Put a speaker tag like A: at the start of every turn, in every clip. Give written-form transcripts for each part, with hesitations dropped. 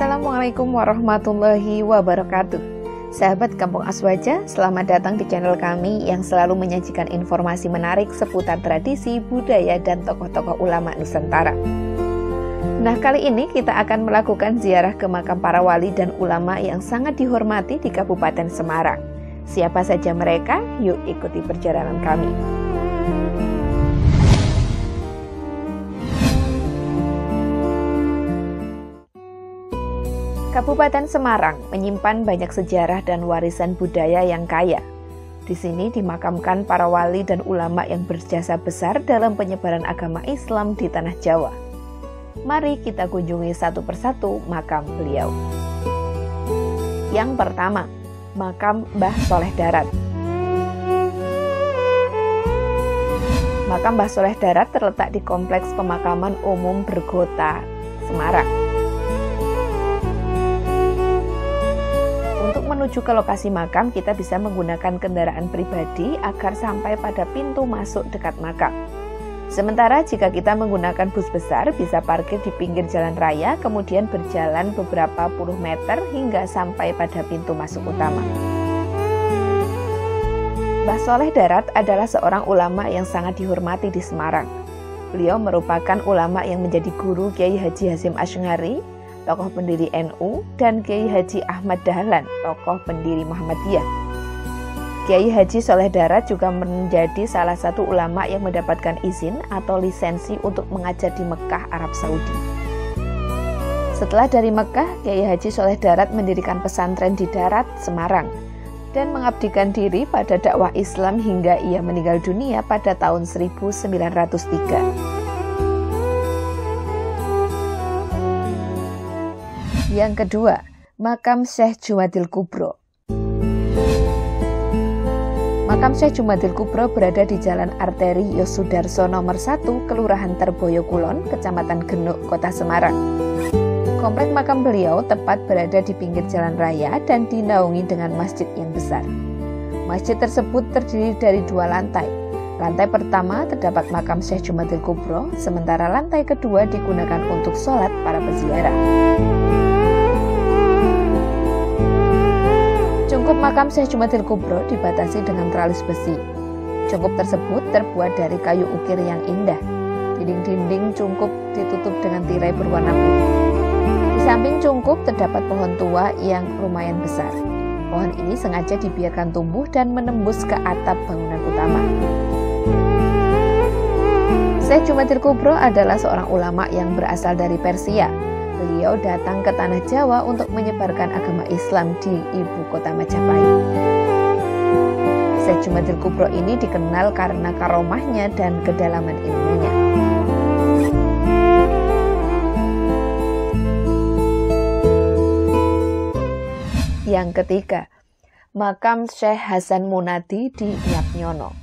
A: Assalamualaikum warahmatullahi wabarakatuh. Sahabat Kampung Aswaja, selamat datang di channel kami yang selalu menyajikan informasi menarik seputar tradisi, budaya, dan tokoh-tokoh ulama Nusantara. Nah, kali ini kita akan melakukan ziarah ke makam para wali dan ulama yang sangat dihormati di Kabupaten Semarang. Siapa saja mereka? Yuk ikuti perjalanan kami. Kabupaten Semarang menyimpan banyak sejarah dan warisan budaya yang kaya. Di sini dimakamkan para wali dan ulama yang berjasa besar dalam penyebaran agama Islam di tanah Jawa. Mari kita kunjungi satu persatu makam beliau. Yang pertama, makam Mbah Soleh Darat. Makam Mbah Soleh Darat terletak di Kompleks Pemakaman Umum Bergota, Semarang. Untuk menuju ke lokasi makam, kita bisa menggunakan kendaraan pribadi agar sampai pada pintu masuk dekat makam. Sementara jika kita menggunakan bus besar, bisa parkir di pinggir jalan raya, kemudian berjalan beberapa puluh meter hingga sampai pada pintu masuk utama. Mbah Soleh Darat adalah seorang ulama yang sangat dihormati di Semarang. Beliau merupakan ulama yang menjadi guru Kiai Haji Hasyim Asy'ari, tokoh pendiri NU, dan Kiai Haji Ahmad Dahlan, tokoh pendiri Muhammadiyah. Kiai Haji Soleh Darat juga menjadi salah satu ulama yang mendapatkan izin atau lisensi untuk mengajar di Mekah, Arab Saudi. Setelah dari Mekah, Kiai Haji Soleh Darat mendirikan pesantren di Darat, Semarang, dan mengabdikan diri pada dakwah Islam hingga ia meninggal dunia pada tahun 1903. Yang kedua, makam Syekh Jumadil Kubro. Makam Syekh Jumadil Kubro berada di Jalan Arteri Yosudarso nomor 1, Kelurahan Terboyo Kulon, Kecamatan Genuk, Kota Semarang. Komplek makam beliau tepat berada di pinggir jalan raya dan dinaungi dengan masjid yang besar. Masjid tersebut terdiri dari 2 lantai. Lantai pertama terdapat makam Syekh Jumadil Kubro, sementara lantai kedua digunakan untuk sholat para peziarah. Cungkup makam Syekh Jumadil Kubro dibatasi dengan teralis besi. Cungkup tersebut terbuat dari kayu ukir yang indah. Dinding-dinding cungkup ditutup dengan tirai berwarna putih. Di samping cungkup terdapat pohon tua yang lumayan besar. Pohon ini sengaja dibiarkan tumbuh dan menembus ke atap bangunan utama. Syekh Jumadil Kubro adalah seorang ulama yang berasal dari Persia. Beliau datang ke tanah Jawa untuk menyebarkan agama Islam di ibu kota Majapahit. Syekh Jumadil Kubro ini dikenal karena karomahnya dan kedalaman ilmunya. Yang ketiga, makam Syekh Hasan Munadi di Nyapnyono.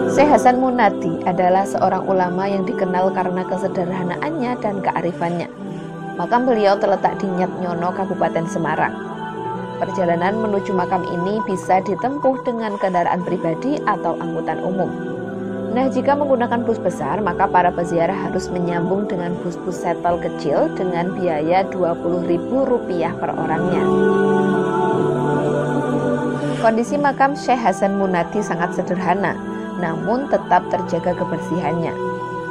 A: Syekh Hasan Munadi adalah seorang ulama yang dikenal karena kesederhanaannya dan kearifannya. Makam beliau terletak di Nyapnyono, Kabupaten Semarang. Perjalanan menuju makam ini bisa ditempuh dengan kendaraan pribadi atau angkutan umum. Nah, jika menggunakan bus besar, maka para peziarah harus menyambung dengan bus-bus shuttle kecil dengan biaya Rp20.000 per orangnya. Kondisi makam Syekh Hasan Munadi sangat sederhana, namun tetap terjaga kebersihannya.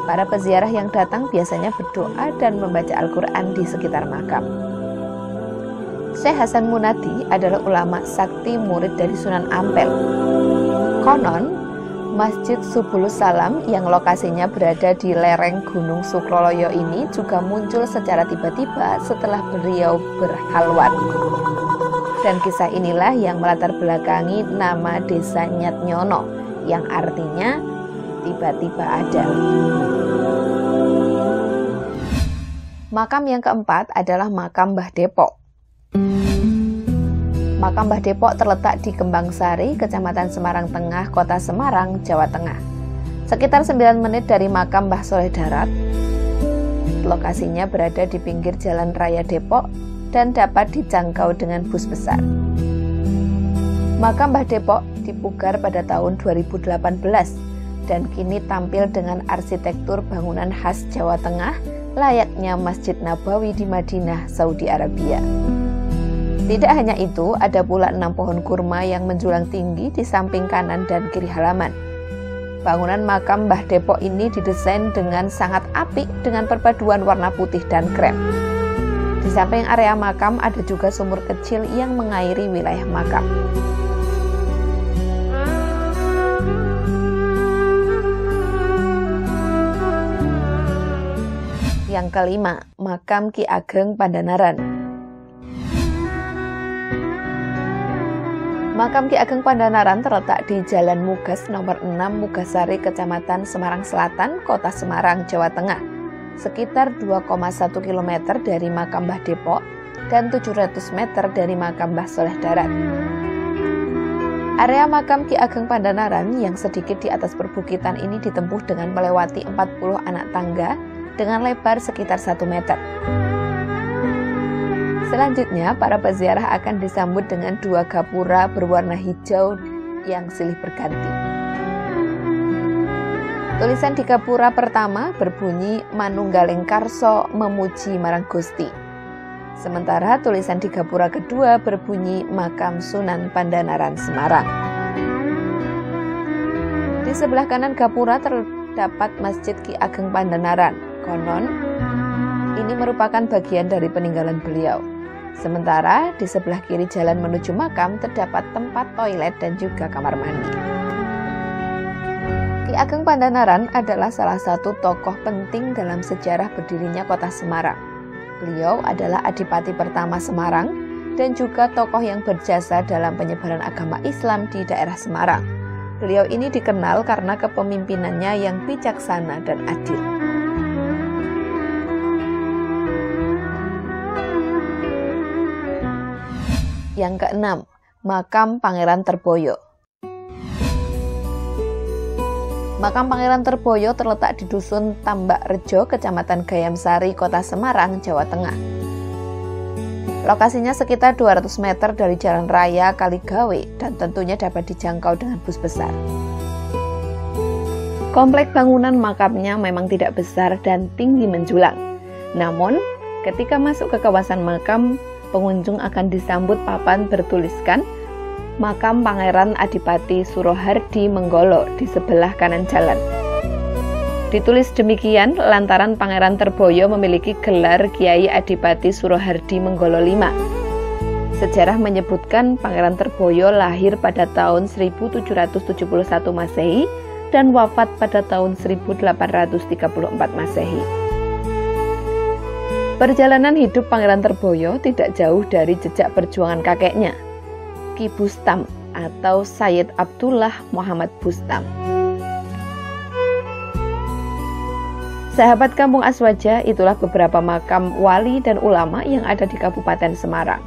A: Para peziarah yang datang biasanya berdoa dan membaca Al-Quran di sekitar makam. Syekh Hasan Munadi adalah ulama sakti murid dari Sunan Ampel. Konon, Masjid Subulus Salam yang lokasinya berada di lereng Gunung Sukroloyo ini juga muncul secara tiba-tiba setelah beliau berhalwat. Dan kisah inilah yang melatar belakangi nama desa Nyapnyono, yang artinya tiba-tiba ada. Makam yang keempat adalah makam Mbah Depok. Makam Mbah Depok terletak di Kembangsari, Kecamatan Semarang Tengah, Kota Semarang, Jawa Tengah. Sekitar 9 menit dari makam Mbah Soleh Darat. Lokasinya berada di pinggir Jalan Raya Depok dan dapat dijangkau dengan bus besar. Makam Mbah Depok dipugar pada tahun 2018 dan kini tampil dengan arsitektur bangunan khas Jawa Tengah layaknya Masjid Nabawi di Madinah, Saudi Arabia. Tidak hanya itu, ada pula 6 pohon kurma yang menjulang tinggi di samping kanan dan kiri halaman. Bangunan makam Mbah Depok ini didesain dengan sangat apik dengan perpaduan warna putih dan krem. Di samping area makam ada juga sumur kecil yang mengairi wilayah makam. Yang kelima, makam Ki Ageng Pandanaran. Makam Ki Ageng Pandanaran terletak di Jalan Mugas nomor 6 Mugasari, Kecamatan Semarang Selatan, Kota Semarang, Jawa Tengah, sekitar 2,1 km dari makam Mbah Depok dan 700 meter dari makam Mbah Soleh Darat. Area makam Ki Ageng Pandanaran yang sedikit di atas perbukitan ini ditempuh dengan melewati 40 anak tangga dengan lebar sekitar 1 meter. Selanjutnya, para peziarah akan disambut dengan 2 gapura berwarna hijau yang silih berganti. Tulisan di gapura pertama berbunyi Manunggaling Karso memuji marang Gusti. Sementara tulisan di gapura kedua berbunyi Makam Sunan Pandanaran Semarang. Di sebelah kanan gapura terdapat Masjid Ki Ageng Pandanaran. Konon, ini merupakan bagian dari peninggalan beliau. Sementara di sebelah kiri jalan menuju makam terdapat tempat toilet dan juga kamar mandi. Ki Ageng Pandanaran adalah salah satu tokoh penting dalam sejarah berdirinya kota Semarang. Beliau adalah adipati pertama Semarang dan juga tokoh yang berjasa dalam penyebaran agama Islam di daerah Semarang. Beliau ini dikenal karena kepemimpinannya yang bijaksana dan adil. Yang keenam, Makam Pangeran Terboyo. Makam Pangeran Terboyo terletak di Dusun Tambak Rejo, Kecamatan Gayamsari, Kota Semarang, Jawa Tengah. Lokasinya sekitar 200 meter dari Jalan Raya Kaligawe dan tentunya dapat dijangkau dengan bus besar. Komplek bangunan makamnya memang tidak besar dan tinggi menjulang. Namun, ketika masuk ke kawasan makam, pengunjung akan disambut papan bertuliskan Makam Pangeran Adipati Surohardi Menggolo di sebelah kanan jalan. Ditulis demikian lantaran Pangeran Terboyo memiliki gelar Kiai Adipati Surohardi Menggolo V. Sejarah menyebutkan Pangeran Terboyo lahir pada tahun 1771 Masehi dan wafat pada tahun 1834 Masehi. Perjalanan hidup Pangeran Terboyo tidak jauh dari jejak perjuangan kakeknya, Ki Bustam atau Sayyid Abdullah Muhammad Bustam. Sahabat Kampung Aswaja, itulah beberapa makam wali dan ulama yang ada di Kabupaten Semarang.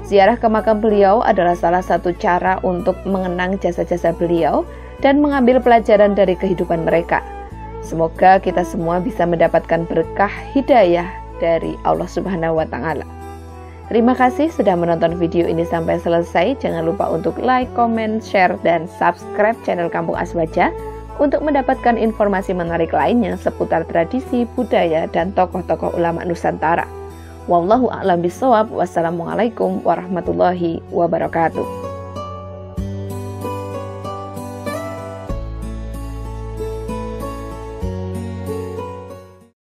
A: Ziarah ke makam beliau adalah salah satu cara untuk mengenang jasa-jasa beliau dan mengambil pelajaran dari kehidupan mereka. Semoga kita semua bisa mendapatkan berkah hidayah dari Allah Subhanahu wa Ta'ala. Terima kasih sudah menonton video ini sampai selesai. Jangan lupa untuk like, comment, share, dan subscribe channel Kampung Aswaja untuk mendapatkan informasi menarik lainnya seputar tradisi, budaya, dan tokoh-tokoh ulama Nusantara. Wallahu a'lam bishawab. Wassalamualaikum warahmatullahi wabarakatuh.